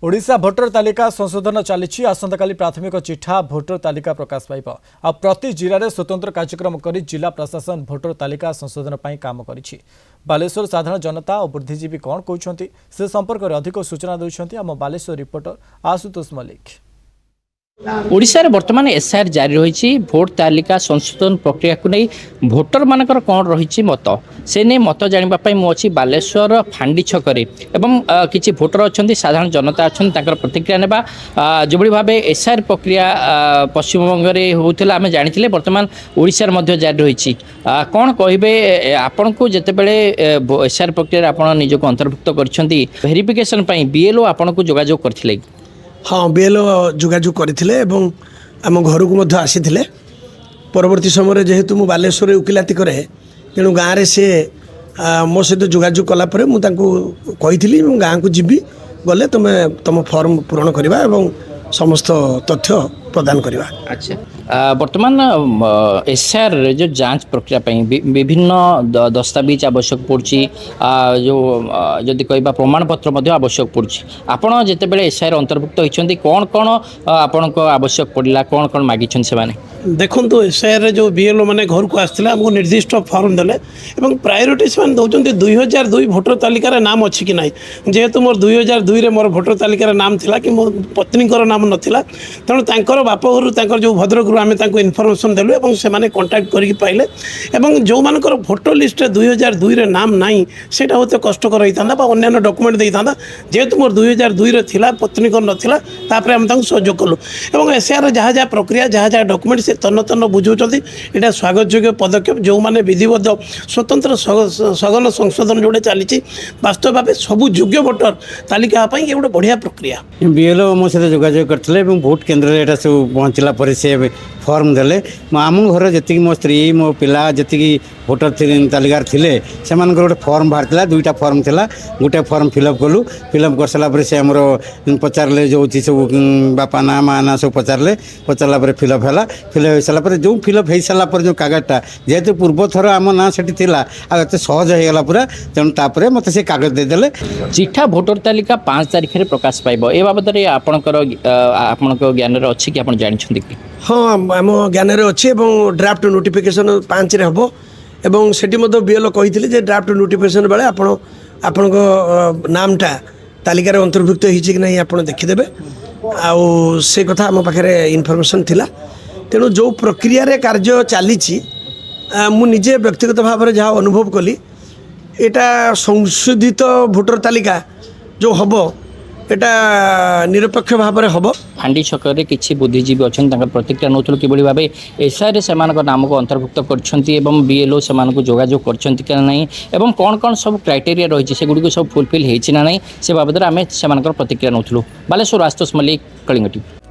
Odisha voter तालिका संशोधन चली आसंता प्राथमिक चिठा भोटर तालिका प्रकाश पाइब आ प्रति जिले में स्वतंत्र कार्यक्रम कर जिला प्रशासन भोटर तालिका संशोधन पर काम करिछि। बालेश्वर साधारण जनता और बुद्धिजीवी कौन कहते से संपर्क में अधिक सूचना देउछन्ति आम बालेश्वर रिपोर्टर आशुतोष मल्लिक। ओडिशा रे वर्तमान एसआईआर जारी रही भोट तालिका संशोधन प्रक्रिया को नहीं भोटर मानकर कौन रही मत से नहीं मत जानापी मुझे बालेश्वर फांडी छकरे एवं किसी भोटर अच्छा साधारण जनता अच्छा प्रतिक्रिया नेबा जो भाव एसआईआर प्रक्रिया पश्चिमबंग में होता आम जानी बर्तमान ओडिशा रे जारी रही कौन कहे आपण को जितेबले एसआईआर प्रक्रिया आप निजक अंतर्भुक्त करेरिफिकेसन बीएलओ आपन को जोगाजोग करथिले। हाँ बीएलओ जोगाजोग करथिले एवं आम घर को आसी परवर्ती समय जेहेतु मु बालेश्वर उकिलाती करे तेणु गाँव में सी मो सहित जोगाजोग कलापर मुझे गाँव को जीवी गले तुम फॉर्म पूरण करवा एवं समस्त तथ्य प्रदान करवा। अच्छा वर्तमान एसआईआर जो जांच प्रक्रिया विभिन्न दस्तावेज आवश्यक पड़ी जो जदि कहबा प्रमाण पत्र आवश्यक पड़ी आपड़ जितेबाला एसआईआर अंतर्भुक्त होती कौन कौन आपण को आवश्यक पड़ा कौन कौन मागी से देखो तो एसआईआर जो बीएलओ मैंने घर को आसला आमको निर्दिष्ट फॉर्म देले एवं प्रायोरिटी से दौरान 2002 भोटर तालिकार नाम अच्छी कि ना जेहेतु मोर 2002 रे मोर भोटर तालिकार नाम थिला कि मो पत्नी नाम नाला तेणु तांकर बाप घर जो भद्रक आम इनफर्मेशन देलु एवं से माने कांटेक्ट करके पाइले एवं जो मानकर भोटर लिस्ट 2002 रे नाम नहीं से होते कष्टकर होता अन्य डॉक्यूमेंट देता जेहेतु मोर 2002 रे थिला पत्नी नाला तापर आम सहयोग कलु एवं एसआईआर जहाँ जहाँ प्रक्रिया जहाँ जहाँ डॉक्यूमेंट से तन्न तन्न बुझाऊँ यहाँ स्वागत योग्य पदक्षेप जो मैंने विधिबद्ध स्वतंत्र सघन संशोधन जोड़े चली वास्तव भाव सबू योग्य भोटर तालिका ये गोटे बढ़िया प्रक्रिया। बीएलओ मो सहित जोगाजोग करते भोट केन्द्र में सब पहुँचला से फॉर्म देले आम घर जी मो स्त्री मो पिला जी भोटर तालिकार थे से गोटे फॉर्म बाहर दुईटा फॉर्म थिला गोटे फॉर्म फिलअप कलु फिलअप कर सारापर से आमर पचारे जो सब बापा ना माँ ना सब पचारा फिलअप है फिलअप हो सारापर जो फिलअप हो सारापर जो कागजटा जेहेतु पूर्व थर आम ना से एत सहज होगा पूरा तेणु तापर मत से कागज देदेले। चिठा भोटर तालिका 5 तारिख में प्रकाश पाइब ए बाबद आपण ज्ञान अच्छी कि आप जानते कि हाँ आम ज्ञान अच्छे ड्राफ्ट नोटिफिकेशन 5 रे हम एवं सेठी बीएलओ कही जे ड्राफ्ट नोटिफिकेशन बेले आपण नामटा तालिकार अंतर्भुक्त होती कि नहीं आप देखीदे आउ से कथा आम पाखे इनफर्मेशन थिला तेणु जो प्रक्रिया रे कार्य चली मुझे व्यक्तिगत भाव में जहाँ अनुभव कली यहाँ संशोधित भोटर तालिका जो हम एटा निरपेक्ष भाव में हम फांडी छकरे किसी बुद्धिजीवी अच्छा प्रतिक्रिया नौलु कि भाव एसआईआर से नाम को अंतर्भुक्त कर बीएलओ से जोगाजोग कर कौन कौन सब क्राइटेरिया रही है गुड़ी सब फुलफिल होना नहीं से बाबद आम से प्रतिक्रिया नौलु। बालेश्वर आशुतोष मल्लिक, कलिंग टीवी।